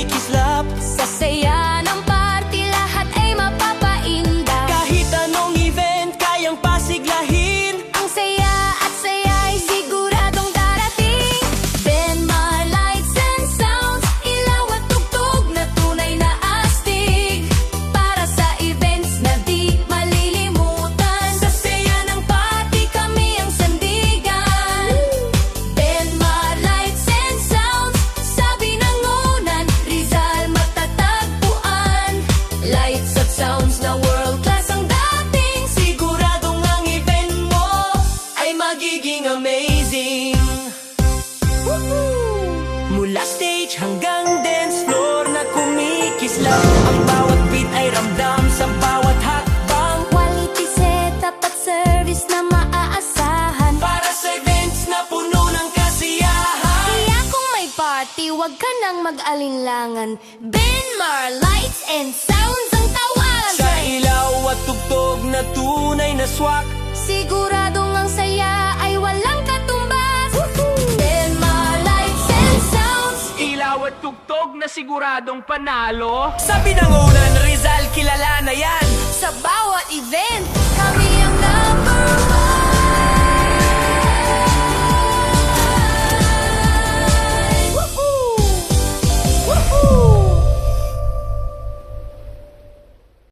kumikislap. Sa saya ng party, lahat ay mapapainda. Kahit anong event, kayang pasiglahin. Ang saya at saya ay siguradong darating. Benmar Lights and Sounds, ilaw at tugtog na tunay na astig. Para sa events na di malilimutan, sa saya ng party kami ang sandigan. Benmar Lights and Sounds, sabi ng unan, Rizal matatagpuan. Lights at sounds na world class ang dating. Siguradong ang event mo ay magiging amazing. Mula stage hanggang dance floor na kumikislap. Ang bawat beat ay ramdam sa bawat hakbang. Quality setup at service na maaasahan. Para sa events na puno ng kasiyahan. Kaya kung may party, wag ka nang mag-alinlangan. Benmar Lights and Sounds ang tawagan. Sa ilaw at tugtog na tunay na swak. Siguradong ang saya ay walang katumbas. Benmar Lights and Sounds, Ilaw at tugtog na siguradong panalo. Sabi ng unan, Rizal kilala na yan. sa bawat event